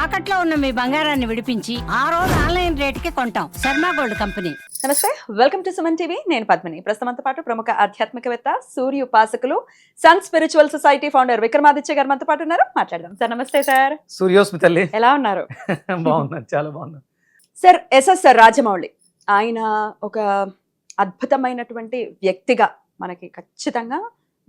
తాకట్లో ఉన్న మీ బంగారాన్ని విడిపించి ఆ రోజు ఆన్లైన్ రేటుకి కొంటాం. Sharma gold company. Namaste, welcome to Suman TV. నేను పద్మిని. ప్రస్తుతంతో పాటు ప్రముఖ ఆధ్యాత్మికవేత్త, సూర్య ఉపాసకులు, sun spiritual society founder Vikramaditya garu మనతో పాటు ఉన్నారు. మాట్లాడదాం సార్. నమస్తే సార్. సూర్యోస్మి తల్లి, ఎలా ఉన్నారు? బాగున్నాను, చాలా బాగున్నాను సార్. ఎస్ఎస్ఆర్ రాజమౌళి ఆయన ఒక అద్భుతమైనటువంటి వ్యక్తిగా మనకి ఖచ్చితంగా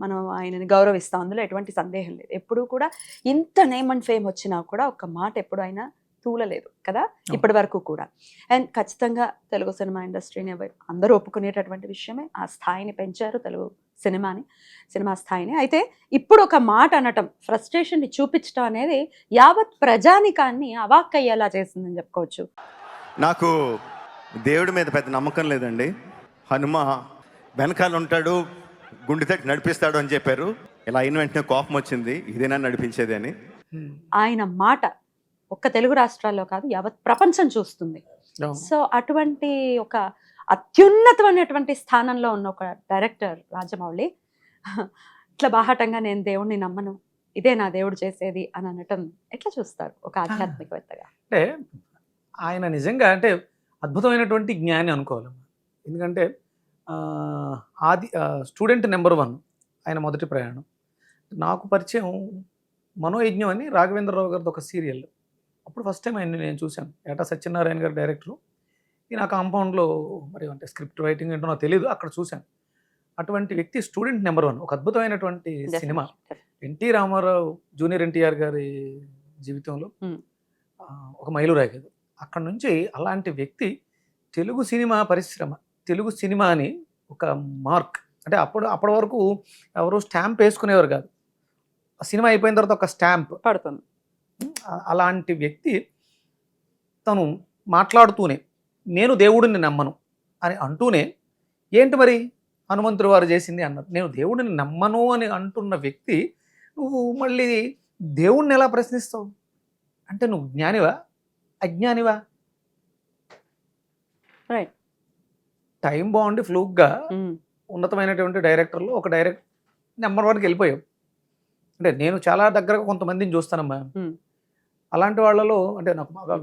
మనం ఆయనని గౌరవిస్తాం, అందులో ఎటువంటి సందేహం లేదు. ఎప్పుడూ కూడా ఇంత నేమ్ అండ్ ఫేమ్ వచ్చినా కూడా ఒక్క మాట ఎప్పుడు ఆయన తూలలేదు కదా ఇప్పటి వరకు కూడా. అండ్ ఖచ్చితంగా తెలుగు సినిమా ఇండస్ట్రీని అందరూ ఒప్పుకునేటటువంటి విషయమే. ఆ స్థాయిని పెంచారు తెలుగు సినిమా స్థాయిని. అయితే ఇప్పుడు ఒక మాట అనటం, ఫ్రస్ట్రేషన్ని చూపించడం అనేది యావత్ ప్రజానికాన్ని అవాక్కయ్యేలా చేసిందని చెప్పుకోవచ్చు. నాకు దేవుడి మీద పెద్ద నమ్మకం లేదండి. హనుమ వెనకాల ఉంటాడు, గుండె తట్టి నడిపిస్తాడు అని చెప్పారు. ఇలా అయిన వెంటనే కోపం వచ్చింది, ఇదేనా నడిపించేది అని. ఆయన మాట ఒక్క తెలుగు రాష్ట్రాల్లో కాదు, యావత్ ప్రపంచం చూస్తుంది. సో అటువంటి ఒక అత్యున్నతమైనటువంటి స్థానంలో ఉన్న ఒక డైరెక్టర్ రాజమౌళి ఇట్లా బాహాటంగా నేను దేవుడిని నమ్మను, ఇదే నా దేవుడు చేసేది అని అనటం ఎట్లా చూస్తారు ఒక ఆధ్యాత్మికవేత్తగా? అంటే ఆయన నిజంగా అంటే అద్భుతమైనటువంటి జ్ఞాని అనుకోవాలి. ఎందుకంటే స్టూడెంట్ నెంబర్ 1 ఆయన మొదటి ప్రయాణం. నాకు పరిచయం మనోయజ్ఞం అని రాఘవేంద్రరావు గారిది ఒక సీరియల్. అప్పుడు ఫస్ట్ టైం ఆయన నేను చూశాను. ఏటా సత్యనారాయణ గారు డైరెక్టరు. ఈ నా కాంపౌండ్లో మరి అంటే స్క్రిప్ట్ రైటింగ్ ఏంటో నాకు తెలియదు, అక్కడ చూశాను. అటువంటి వ్యక్తి స్టూడెంట్ నెంబర్ 1, ఒక అద్భుతమైనటువంటి సినిమా. ఎన్టీ రామారావు జూనియర్ ఎన్టీఆర్ గారి జీవితంలో ఒక మైలురాయి కదా. అక్కడ నుంచి అలాంటి వ్యక్తి తెలుగు సినిమా పరిశ్రమ, తెలుగు సినిమాని ఒక మార్క్ అంటే అప్పటి వరకు ఎవరు స్టాంప్ వేసుకునేవారు కాదు. సినిమా అయిపోయిన తర్వాత ఒక స్టాంప్ పడుతుంది. అలాంటి వ్యక్తి తను మాట్లాడుతూనే నేను దేవుడిని నమ్మను అని అంటూనే, ఏంటి మరి హనుమంతుడు వారు చేసింది అన్నారు. నేను దేవుడిని నమ్మను అని అంటున్న వ్యక్తి నువ్వు మళ్ళీ దేవుడిని ఎలా ప్రశ్నిస్తావు? అంటే నువ్వు జ్ఞానివా అజ్ఞానివా? రైట్. టైం బాగుండి ఫ్లూక్గా ఉన్నతమైనటువంటి డైరెక్టర్లో ఒక డైరెక్టర్ నెంబర్ 1కి వెళ్ళిపోయావు. అంటే నేను చాలా దగ్గరగా కొంతమందిని చూస్తానమ్మా. అలాంటి వాళ్ళలో అంటే నాకు బాగా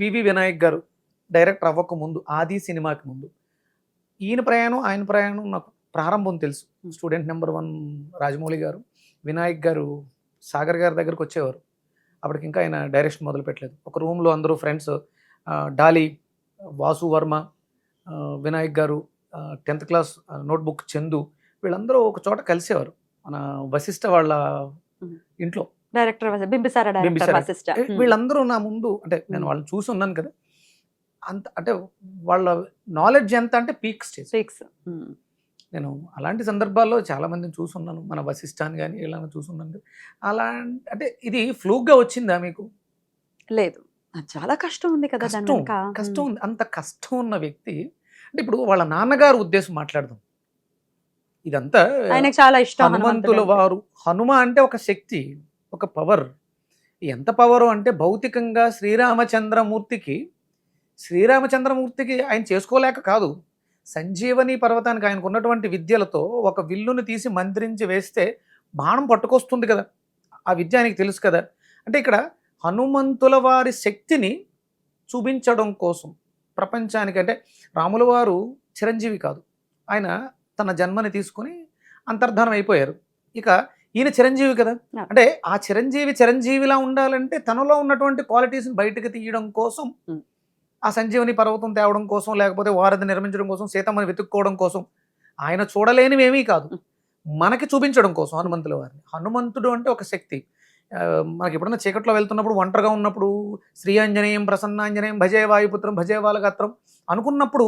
వివి వినాయక్ గారు డైరెక్టర్ అవ్వక ముందు, ఆది సినిమాకి ముందు ఆయన ప్రయాణం నాకు ప్రారంభం తెలుసు. స్టూడెంట్ నెంబర్ 1 రాజమౌళి గారు, వినాయక్ గారు సాగర్ గారి దగ్గరకు వచ్చేవారు. అప్పటికి ఇంకా ఆయన డైరెక్షన్ మొదలు పెట్టలేదు. ఒక రూమ్లో అందరూ ఫ్రెండ్స్, డాలీ, వాసు వర్మ, వినాయక్ గారు, 10th క్లాస్ నోట్బుక్ చందు, వీళ్ళందరూ ఒక చోట కలిసేవారు మన వశిష్ఠ వాళ్ళ ఇంట్లో. డైరెక్టర్ వీళ్ళందరూ నా ముందు, అంటే నేను వాళ్ళని చూసి ఉన్నాను కదా, అంత అంటే వాళ్ళ నాలెడ్జ్ ఎంత అంటే పీక్స్. నేను అలాంటి సందర్భాల్లో చాలా మందిని చూసున్నాను. మన వశిష్ఠాన్ని కానీ ఇలా చూసున్నాను. అలా అంటే ఇది ఫ్లూక్గా వచ్చిందా మీకు? లేదు, చాలా కష్టం ఉంది కదా. కష్టం ఉంది. అంత కష్టం ఉన్న వ్యక్తి అంటే ఇప్పుడు వాళ్ళ నాన్నగారు ఉద్దేశం మాట్లాడదాం. ఇదంతా ఆయనకు చాలా ఇష్టం. హనుమంతుల వారు, హనుమ అంటే ఒక శక్తి, ఒక పవర్. ఎంత పవరు అంటే భౌతికంగా శ్రీరామచంద్రమూర్తికి ఆయన చేసుకోలేక కాదు, సంజీవని పర్వతానికి ఆయనకు ఉన్నటువంటి విద్యలతో ఒక విల్లుని తీసి మంత్రించి వేస్తే బాణం పట్టుకొస్తుంది కదా, ఆ విద్య ఆయనకి తెలుసు కదా. అంటే ఇక్కడ హనుమంతుల వారి శక్తిని చూపించడం కోసం ప్రపంచానికి, అంటే రాముల వారు చిరంజీవి కాదు, ఆయన తన జన్మని తీసుకుని అంతర్ధానం అయిపోయారు. ఇక ఈయన చిరంజీవి కదా. అంటే ఆ చిరంజీవిలా ఉండాలంటే తనలో ఉన్నటువంటి క్వాలిటీస్ని బయటకు తీయడం కోసం, ఆ సంజీవని పర్వతం తేవడం కోసం, లేకపోతే వారధి నిర్మించడం కోసం, సీతమ్మని వెతుక్కోవడం కోసం, ఆయన చూడలేనివేమీ కాదు, మనకి చూపించడం కోసం హనుమంతుల వారిని. హనుమంతుడు అంటే ఒక శక్తి. మనకి ఎప్పుడన్నా చీకట్లో వెళ్తున్నప్పుడు, ఒంటరిగా ఉన్నప్పుడు, శ్రీయాంజనేయం ప్రసన్నాంజనేయం భజే వాయుపుత్రం భజే బాలగాత్రం అనుకున్నప్పుడు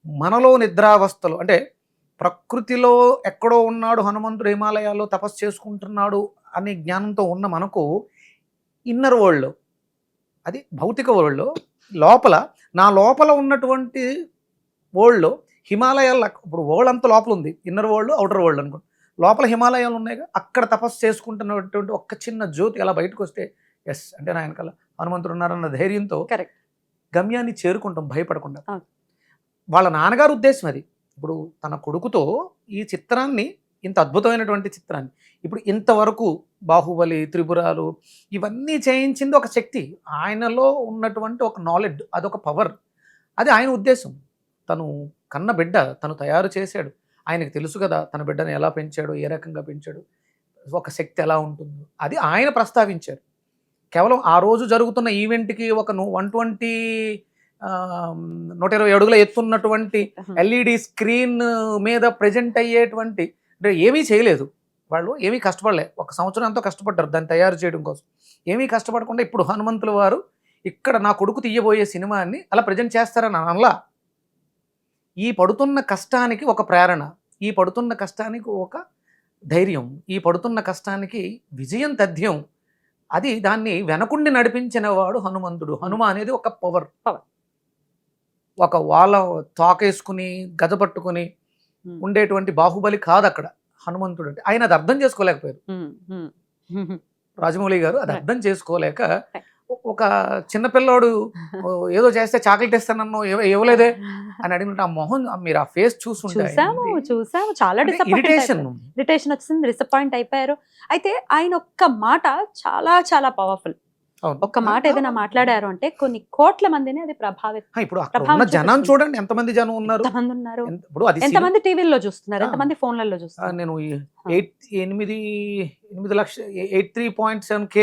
మనలో నిద్రావస్థలు, అంటే ప్రకృతిలో ఎక్కడో ఉన్నాడు హనుమంతుడు, హిమాలయాల్లో తపస్సు చేసుకుంటున్నాడు అనే జ్ఞానంతో ఉన్న మనకు ఇన్నర్ వరల్డ్లో, అది భౌతిక వరల్డ్లో నా లోపల ఉన్నటువంటి వరల్డ్లో హిమాలయాల్లో, ఇప్పుడు వరల్డ్ అంతా లోపల ఉంది, ఇన్నర్ వరల్డ్ అవుటర్ వరల్డ్ అనుకో, లోపల హిమాలయాలు ఉన్నాయిగా, అక్కడ తపస్సు చేసుకుంటున్నటువంటి ఒక్క చిన్న జ్యోతి అలా బయటకు వస్తే ఎస్ అంటే నా వెనకాల హనుమంతుడు ఉన్నారన్న ధైర్యంతో గమ్యాన్ని చేరుకుంటాం భయపడకుండా. వాళ్ళ నాన్నగారు ఉద్దేశం అది. ఇప్పుడు తన కొడుకుతో ఈ చిత్రాన్ని ఇంత అద్భుతమైనటువంటి చిత్రాన్ని. ఇప్పుడు ఇంతవరకు బాహుబలి, త్రిపురాలు ఇవన్నీ చేయించింది ఒక శక్తి. ఆయనలో ఉన్నటువంటి ఒక నాలెడ్జ్, అదొక పవర్. అది ఆయన ఉద్దేశం. తను కన్న బిడ్డ, తను తయారు చేశాడు. ఆయనకు తెలుసు కదా తన బిడ్డను ఎలా పెంచాడు, ఏ రకంగా పెంచాడు, ఒక శక్తి ఎలా ఉంటుందో అది ఆయన ప్రస్తావించారు. కేవలం ఆ రోజు జరుగుతున్న ఈవెంట్కి ఒక 120 120 అడుగుల ఎత్తున్నటువంటి ఎల్ఈడి స్క్రీన్ మీద ప్రజెంట్ అయ్యేటువంటి అంటే ఏమీ చేయలేదు వాళ్ళు, ఏమీ కష్టపడలే. 1 సంవత్సరం ఎంతో కష్టపడ్డారు దాన్ని తయారు చేయడం కోసం. ఏమీ కష్టపడకుండా ఇప్పుడు హనుమంతుల వారు ఇక్కడ నా కొడుకు తీయబోయే సినిమాని అలా ప్రజెంట్ చేస్తారని అనలా. ఈ పడుతున్న కష్టానికి ఒక ప్రేరణ, ఈ పడుతున్న కష్టానికి ఒక ధైర్యం, ఈ పడుతున్న కష్టానికి విజయం తథ్యం. అది దాన్ని వెనకుండి నడిపించిన వాడు హనుమంతుడు. హనుమ అనేది ఒక పవర్. ఒక వాళ్ళ తోకేసుకుని గజ పట్టుకుని ఉండేటువంటి బాహుబలి కాదు అక్కడ హనుమంతుడు అంటే. ఆయన అది అర్థం చేసుకోలేకపోయారు రాజమౌళి గారు. అది అర్థం చేసుకోలేక ఒక చిన్నపిల్లాడు ఏదో చేస్తే చాక్లెట్ ఇస్తానన్ను ఇవ్వలేదే అని అడిగినట్టు ఆ మొహం మీరు ఆ ఫేస్ చూసాము చాలా ఇరిటేషన్ ఇరిటేషన్ వచ్చింది, డిసప్పాయింట్ అయిపోయారు. అయితే ఆయన ఒక్క మాట చాలా చాలా పవర్ఫుల్. ఒక్క మాట ఏదైనా మాట్లాడారు అంటే కొన్ని కోట్ల మందిని అది ప్రభావితం. ఇప్పుడు అక్కడ ఉన్న జనం చూడండి, ఎంతమంది జనం ఉన్నారు, ఇప్పుడు ఎంతమంది టీవీల్లో చూస్తున్నారు, ఎంతమంది ఫోన్లలో చూస్తున్నారు. నేను 83.7K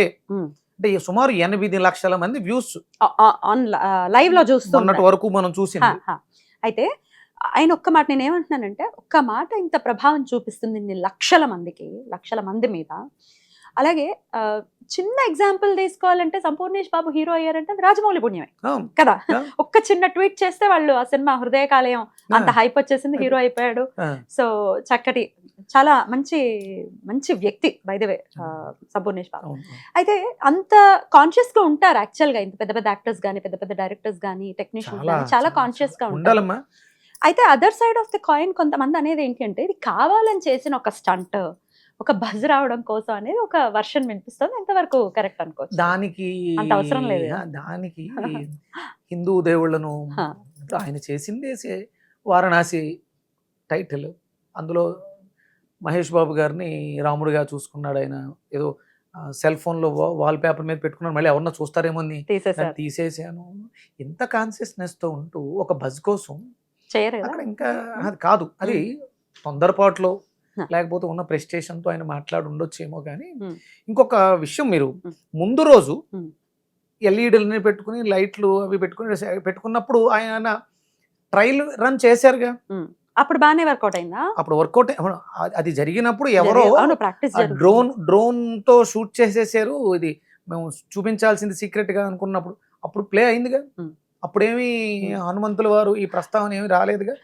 అంటే సుమారు 8 లక్షల మంది వ్యూస్ లైవ్ లో చూస్తున్నట్టు వరకు మనం చూసింది. అయితే ఆయన ఒక్క మాట, నేను ఏమంటున్నానంటే ఒక్క మాట ఇంత ప్రభావం చూపిస్తుంది ఇన్ని లక్షల మందికి, లక్షల మంది మీద. అలాగే చిన్న ఎగ్జాంపుల్ తీసుకోవాలంటే సంపూర్ణేష్ బాబు హీరో అయ్యారంటే అది రాజమౌళి పుణ్యమే కదా. ఒక్క చిన్న ట్వీట్ చేస్తే వాళ్ళు ఆ సినిమా హృదయకాలయం అంత హైప్ వచ్చేసింది, హీరో అయిపోయాడు. సో చక్కటి చాలా మంచి మంచి వ్యక్తి by the way Sampoornesh Babu. అయితే అంత కాన్షియస్ గా ఉంటారు యాక్చువల్ గా, ఇంత పెద్ద పెద్ద యాక్టర్స్ గానీ, పెద్ద పెద్ద డైరెక్టర్స్ గానీ, టెక్నీషియన్స్ గానీ చాలా కాన్షియస్ గా ఉంటారు. అయితే other side of the coin కొంతమంది అనేది ఏంటి అంటే ఇది కావాలని చేసిన ఒక స్టంట్, ఒక బజ్ రావడం కోసం అనేది ఒక వర్షన్ వినిపిస్తుంది. ఎంతవరకు కరెక్ట్ అనుకోవచ్చు? దానికి అంత అవసరం లేదు. దానికి హిందూ దేవుళ్ళను ఆయన చేసింది వారణాసి టైటిల్. అందులో మహేష్ బాబు గారిని రాముడిగా చూసుకున్నాడు ఆయన. ఏదో సెల్ ఫోన్లో వాల్ పేపర్ మీద పెట్టుకున్నాడు, మళ్ళీ ఎవరన్నా చూస్తారేమో అని తీసేసాను. ఇంత కాన్షియస్నెస్తో ఉంటూ ఒక బజ్ కోసం అక్కడ ఇంకా అది కాదు, అది తొందరపాటులో లేకపోతే ఉన్న ప్రెస్టేషన్తో ఆయన మాట్లాడి ఉండొచ్చేమో. కానీ ఇంకొక విషయం, మీరు ముందు రోజు ఎల్ఈడీలని పెట్టుకుని లైట్లు అవి పెట్టుకున్నప్పుడు ఆయన ట్రయల్ రన్ చేశారుగా, అప్పుడు బాగానే వర్కౌట్ అయిందా? అప్పుడు వర్కౌట్ అది జరిగినప్పుడు ఎవరో డ్రోన్ తో షూట్ చేసేసారు. ఇది మేము చూపించాల్సింది సీక్రెట్ గా అనుకున్నప్పుడు అప్పుడు ప్లే అయిందిగా. అప్పుడేమి హనుమంతుల వారు ఈ ప్రస్తావన ఏమి రాలేదుగా.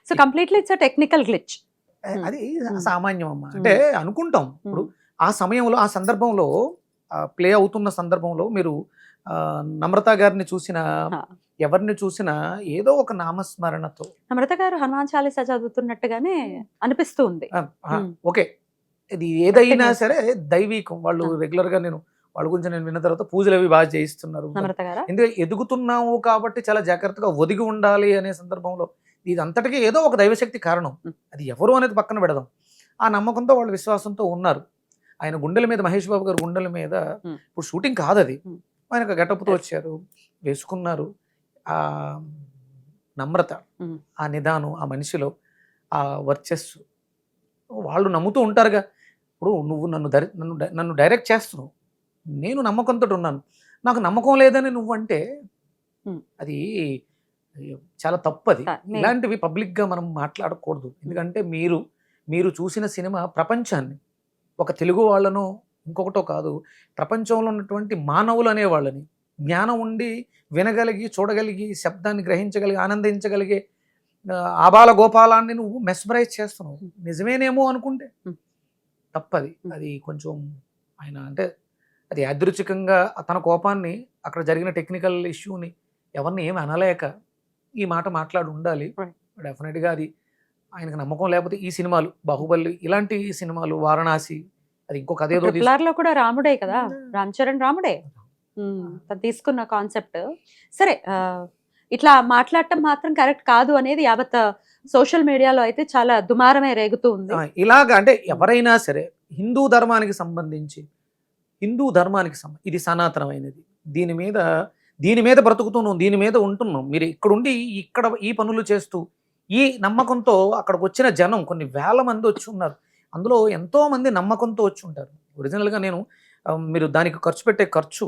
So completely it's technical glitch. అది సామాన్యం అమ్మా. అంటే అనుకుంటాం ఇప్పుడు ఆ సమయంలో ఆ సందర్భంలో ప్లే అవుతున్న సందర్భంలో మీరు నమ్రత గారిని చూసినా ఎవరిని చూసినా ఏదో ఒక నామస్మరణతో. నమ్రత గారు హనుమాన్ చాలీసా చదువుతున్నట్టుగానే అనిపిస్తూ ఉంది. ఓకే, ఇది ఏదైనా సరే దైవీకం. వాళ్ళు రెగ్యులర్ గా నేను వాళ్ళ గురించి నేను విన్న తర్వాత పూజలు అవి బాగా చేయిస్తున్నారు. ఎందుకంటే ఎదుగుతున్నాము కాబట్టి చాలా జాగ్రత్తగా ఒదిగి ఉండాలి అనే సందర్భంలో ఇది అంతటికీ ఏదో ఒక దైవశక్తి కారణం. అది ఎవరు అనేది పక్కన పెడదాం. ఆ నమ్మకంతో వాళ్ళు విశ్వాసంతో ఉన్నారు. ఆయన గుండెల మీద, మహేష్ బాబు గారు గుండెల మీద ఇప్పుడు షూటింగ్ కాదు అది, ఆయన ఒక గెటప్తో వచ్చారు, వేసుకున్నారు. ఆ నమ్రత, ఆ నిదానం, ఆ మనిషిలో ఆ వర్చస్సు వాళ్ళు నమ్ముతూ ఉంటారుగా. ఇప్పుడు నువ్వు నన్ను డైరెక్ట్ చేస్తున్నావు, నేను నమ్మకంతో ఉన్నాను, నాకు నమ్మకం లేదని నువ్వు అంటే అది చాలా తప్పది. ఇలాంటివి పబ్లిక్గా మనం మాట్లాడకూడదు. ఎందుకంటే మీరు చూసిన సినిమా ప్రపంచాన్ని, ఒక తెలుగు వాళ్ళను ఇంకొకటో కాదు, ప్రపంచంలో ఉన్నటువంటి మానవులు అనే వాళ్ళని జ్ఞానం ఉండి వినగలిగి, చూడగలిగి, శబ్దాన్ని గ్రహించగలిగి, ఆనందించగలిగే ఆబాల గోపాలాన్ని నువ్వు మెస్మరైజ్ చేస్తున్నావు. నిజమేనేమో అనుకుంటే తప్పది. అది కొంచెం ఆయన అంటే అది యాదృచ్ఛికంగా తన కోపాన్ని, అక్కడ జరిగిన టెక్నికల్ ఇష్యూని ఎవరిని ఏమి అనలేక ఈ మాట మాట్లాడి ఉండాలి. డెఫినెట్గా అది ఆయనకు నమ్మకం లేకపోతే ఈ సినిమాలు, బాహుబలి ఇలాంటి సినిమాలు, వారణాసి, అది ఇంకొక అదేదో కూడా రాముడే కదా, రామ్ చరణ్ రాముడే తను తీసుకున్న కాన్సెప్ట్. సరే, ఇట్లా మాట్లాడటం మాత్రం కరెక్ట్ కాదు అనేది యావత్ సోషల్ మీడియాలో అయితే చాలా దుమారమే రేగుతూ ఉంది. ఇలాగా అంటే ఎవరైనా సరే హిందూ ధర్మానికి సంబంధించి ఇది సనాతనమైనది, దీని మీద బ్రతుకుతున్నాం, దీని మీద ఉంటున్నాం. మీరు ఇక్కడుండి ఇక్కడ ఈ పనులు చేస్తూ ఈ నమ్మకంతో అక్కడికి వచ్చిన జనం కొన్ని వేల మంది వచ్చి ఉన్నారు. అందులో ఎంతో మంది నమ్మకంతో వచ్చి ఉంటారు. ఒరిజినల్గా మీరు దానికి ఖర్చు పెట్టే ఖర్చు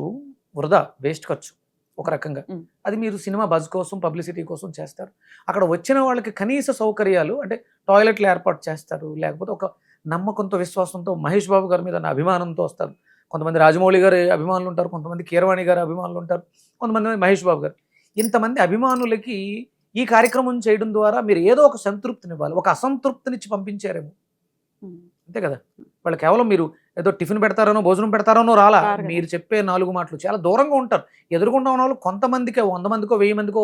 వృధా, వేస్ట్ ఖర్చు ఒక రకంగా. అది మీరు సినిమా బజ్ కోసం, పబ్లిసిటీ కోసం చేస్తారు. అక్కడ వచ్చిన వాళ్ళకి కనీస సౌకర్యాలు అంటే టాయిలెట్లు ఏర్పాటు చేస్తారు, లేకపోతే ఒక నమ్మకంతో, విశ్వాసంతో, మహేష్ బాబు గారి మీద అభిమానంతో వస్తారు. కొంతమంది రాజమౌళి గారి అభిమానులు ఉంటారు, కొంతమంది కీరవాణి గారి అభిమానులు ఉంటారు, కొంతమంది మహేష్ బాబు గారు. ఇంతమంది అభిమానులకి ఈ కార్యక్రమం చేయడం ద్వారా మీరు ఏదో ఒక సంతృప్తిని ఇవ్వాలి. ఒక అసంతృప్తినిచ్చి పంపించారేమో, అంతే కదా. వాళ్ళు కేవలం మీరు ఏదో టిఫిన్ పెడతారనో భోజనం పెడతారనో రాలా. మీరు చెప్పే 4 మాటలు చాలా దూరంగా ఉంటారు. ఎదురుకుండా ఉన్న వాళ్ళు కొంతమందికే 100 మందికో 1000 మందికో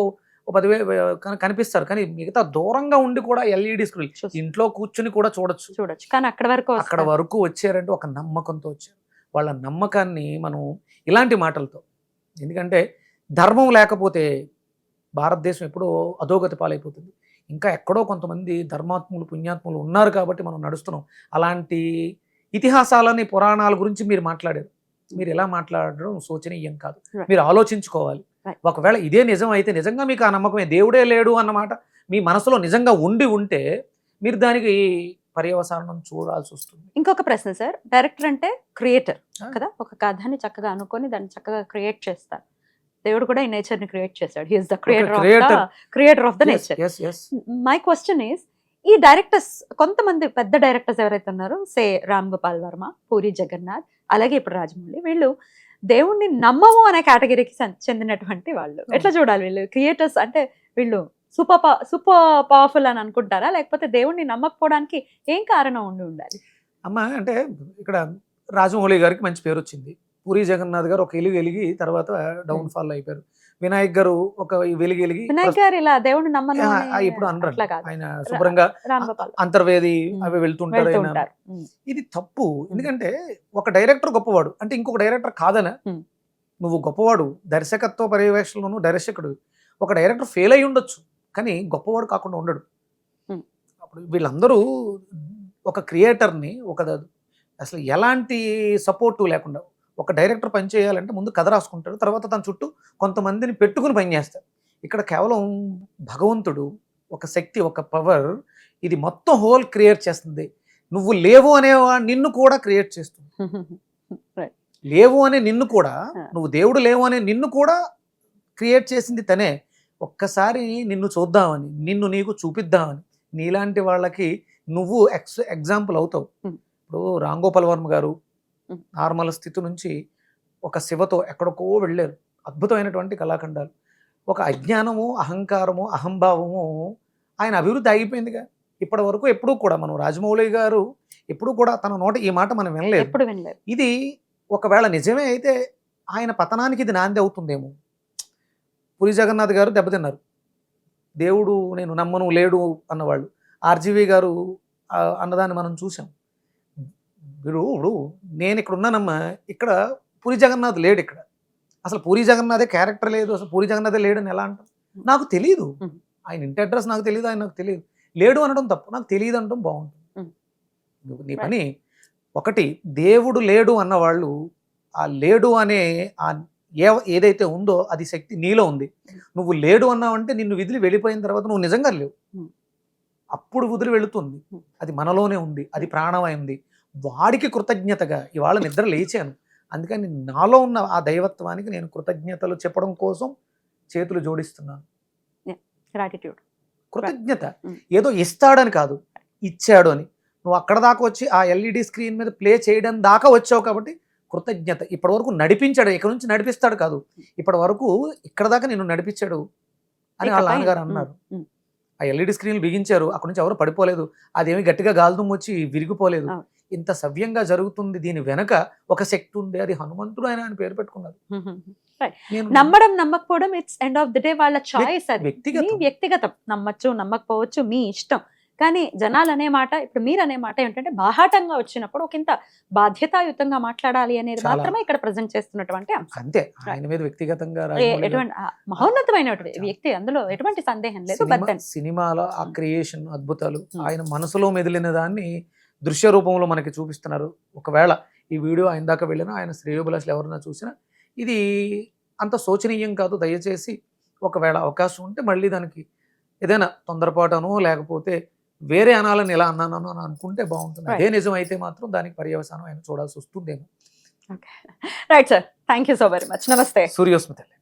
10,000 కనిపిస్తారు, కానీ మిగతా దూరంగా ఉండి కూడా ఎల్ఈడి స్క్రీన్ ఇంట్లో కూర్చుని కూడా చూడొచ్చు. కానీ అక్కడ వరకు వచ్చారంటే ఒక నమ్మకంతో వచ్చారు. వాళ్ళ నమ్మకాన్ని మనం ఇలాంటి మాటలతో, ఎందుకంటే ధర్మం లేకపోతే భారతదేశం ఎప్పుడో అధోగతి పాలైపోతుంది. ఇంకా ఎక్కడో కొంతమంది ధర్మాత్ములు, పుణ్యాత్ములు ఉన్నారు కాబట్టి మనం నడుస్తున్నాం. అలాంటి ఇతిహాసాలని, పురాణాల గురించి మీరు మాట్లాడారు. మీరు ఎలా మాట్లాడడం శోచనీయం కాదు. మీరు ఆలోచించుకోవాలి. ఒకవేళ ఇదే నిజం అయితే నిజంగా మీకు ఆ నమ్మకమే, దేవుడే లేడు అన్నమాట మీ మనసులో నిజంగా ఉంటే మీరు దానికి పర్యవసానం చూడాల్సి వస్తుంది. ఇంకొక ప్రశ్న సార్, డైరెక్టర్ అంటే క్రియేటర్ కదా, ఒక కథని చక్కగా అనుకొని దాన్ని చక్కగా క్రియేట్ చేస్తారు. దేవుడు కూడా ఈ నేచర్ ని క్రియేట్ చేశాడు. He is the creator of the nature. My question is, ఈ డైరెక్టర్స్, కొంతమంది పెద్ద డైరెక్టర్స్ ఎవరైతే ఉన్నారో, సే రామ్ గోపాల్ వర్మ, పూరి జగన్నాథ్, అలాగే ఇప్పుడు రాజమౌళి, వీళ్ళు దేవుణ్ణి నమ్మము అనే కేటగిరీకి చెందినటువంటి వాళ్ళు. ఎట్లా చూడాలి వీళ్ళు క్రియేటర్స్ అంటే? వీళ్ళు సూపర్ పవర్ఫుల్ అని అనుకుంటారా, లేకపోతే దేవుణ్ణి నమ్మకపోవడానికి ఏం కారణం ఉండాలి? అమ్మా, అంటే ఇక్కడ రాజమౌళి గారికి మంచి పేరు వచ్చింది. పూరి జగన్నాథ్ గారు ఒక వెలిగి తర్వాత డౌన్ ఫాల్ అయిపోయారు. వినాయక్ గారు ఒక వెలిగి వినాయక్ గారు ఇలా దేవుడిని నమ్మను ఇప్పుడు అనరు. ఆయన శుభ్రంగా అంతర్వేది అవి వెళ్తుంటారు. ఇది తప్పు. ఎందుకంటే ఒక డైరెక్టర్ గొప్పవాడు అంటే ఇంకొక డైరెక్టర్ కాదనా? నువ్వు గొప్పవాడు, దర్శకత్వ పర్యవేక్షణలోను దర్శకుడు. ఒక డైరెక్టర్ ఫెయిల్ అయి ఉండొచ్చు, కానీ గొప్పవాడు కాకుండా ఉండడు. అప్పుడు వీళ్ళందరూ ఒక క్రియేటర్ని అసలు ఎలాంటి సపోర్టు లేకుండా ఒక డైరెక్టర్ పని చేయాలంటే ముందు కథ రాసుకుంటాడు, తర్వాత తన చుట్టూ కొంతమందిని పెట్టుకుని పనిచేస్తాడు. ఇక్కడ కేవలం భగవంతుడు, ఒక శక్తి, ఒక పవర్, ఇది మొత్తం హోల్ క్రియేట్ చేస్తుంది. నువ్వు లేవు అనేవా నిన్ను కూడా క్రియేట్ చేస్తుంది. లేవు అనే నిన్ను కూడా, నువ్వు దేవుడు లేవు అనే నిన్ను కూడా క్రియేట్ చేసింది తనే. ఒక్కసారి నిన్ను చూద్దామని, నిన్ను నీకు చూపిద్దామని, నీలాంటి వాళ్ళకి నువ్వు ఎగ్జాంపుల్ అవుతావు. ఇప్పుడు రామ్ గోపాల్ వర్మ గారు నార్మల్ స్థితి నుంచి ఒక శివతో ఎక్కడికో వెళ్ళారు. అద్భుతమైనటువంటి కళాఖండాలు. ఒక అజ్ఞానము, అహంకారము, అహంభావము ఆయన అభివృద్ధి ఆగిపోయిందిగా. ఇప్పటి వరకు ఎప్పుడూ కూడా మనం రాజమౌళి గారు ఎప్పుడూ కూడా తన నోట ఈ మాట మనం వినలేదు. ఇది ఒకవేళ నిజమే అయితే ఆయన పతనానికి ఇది నాంది అవుతుందేమో. పూరి జగన్నాథ్ గారు దెబ్బతిన్నారు. దేవుడు నేను నమ్మను, లేడు అన్నవాళ్ళు. ఆర్జీవి గారు అన్నదాన్ని మనం చూసాం. ఇప్పుడు నేను ఇక్కడ ఉన్నానమ్మా, ఇక్కడ పూరి జగన్నాథ్ లేడు. ఇక్కడ అసలు పూరి జగన్నాథే క్యారెక్టర్ లేదు, అసలు పూరి జగన్నాథే లేడని ఎలా అంటాం? నాకు తెలియదు. ఆయన ఇంటి అడ్రస్ నాకు తెలియదు, ఆయన నాకు తెలియదు. లేడు అనడం తప్పు, నాకు తెలియదు అనడం బాగుంటుంది. నీ పని ఒకటి, దేవుడు లేడు అన్నవాళ్ళు ఆ లేడు అనే ఏదైతే ఉందో అది శక్తి నీలో ఉంది. నువ్వు లేడు అన్నావంటే నిన్ను విదిలి వెళ్ళిపోయిన తర్వాత నువ్వు నిజంగా లేవు. అప్పుడు వదిలి వెళుతుంది. అది మనలోనే ఉంది, అది ప్రాణమైంది. వాడికి కృతజ్ఞతగా ఇవాళ నిద్ర లేచాను. అందుకని నాలో ఉన్న ఆ దైవత్వానికి నేను కృతజ్ఞతలు చెప్పడం కోసం చేతులు జోడిస్తున్నాను. కృతజ్ఞత ఏదో ఇస్తాడని కాదు, ఇచ్చాడు అని. నువ్వు అక్కడ దాకా వచ్చి ఆ ఎల్ఈడి స్క్రీన్ మీద ప్లే చేయడం దాకా వచ్చావు కాబట్టి కృతజ్ఞత. ఇప్పటి వరకు నడిపించాడు, ఇక్కడ నుంచి నడిపిస్తాడు కాదు, ఇప్పటి వరకు ఇక్కడ దాకా నిన్ను నడిపించాడు అని వాళ్ళ నాన్నగారు అన్నారు. ఆ ఎల్ఈడి స్క్రీన్లు బిగించారు, అక్కడ నుంచి ఎవరు పడిపోలేదు, అదేమి గట్టిగా గాల్దుమ్ము వచ్చి విరిగిపోలేదు. ఇంత సవ్యంగా జరుగుతుంది, దీని వెనక ఒక శక్తి ఉంది, అది హనుమంతుడు ఆయన పేరు పెట్టుకున్నారు. నమ్మడం నమ్మకపోవడం it's end of the day వాళ్ళ చాయిస్, అది వ్యక్తిగతం. నమ్మచ్చు నమ్మకపోవచ్చు మీ ఇష్టం, కానీ జనాలు అనే మాట, ఇప్పుడు మీరు అనే మాట ఏంటంటే బాహాటంగా వచ్చినప్పుడు ఒక ఇంత బాధ్యతాయుతంగా మాట్లాడాలి అనేది చాలా. మాత్రమే ఇక్కడ ప్రజెంట్ చేస్తున్నటువంటి అంశం. అంతే, ఆయన మీద వ్యక్తిగతంగా ఎటువంటి మహోన్నతమైనటువంటి వ్యక్తి, అందులో ఎటువంటి సందేహం లేదు. బట్ దెన్ సినిమాలో ఆ క్రియేషన్ అద్భుతాలు, Hmm. ఆయన మనసులో మెదిలిన దాన్ని దృశ్య రూపంలో మనకి చూపిస్తున్నారు. ఒకవేళ ఈ వీడియో ఆయన దాకా వెళ్ళినా, ఆయన శ్రేయోభిలాషులు ఎవరైనా చూసినా ఇది అంత శోచనీయం కాదు. దయచేసి ఒకవేళ అవకాశం ఉంటే మళ్ళీ దానికి ఏదైనా తొందరపాటునో లేకపోతే వేరే అనాలని ఎలా అన్నానో అని అనుకుంటే బాగుంటుంది. అదే నిజం అయితే మాత్రం దానికి పర్యవసానం ఆయన చూడాల్సి వస్తుందేమో. Right sir, thank you so very much. నమస్తే. సూర్యోస్మితల్లి.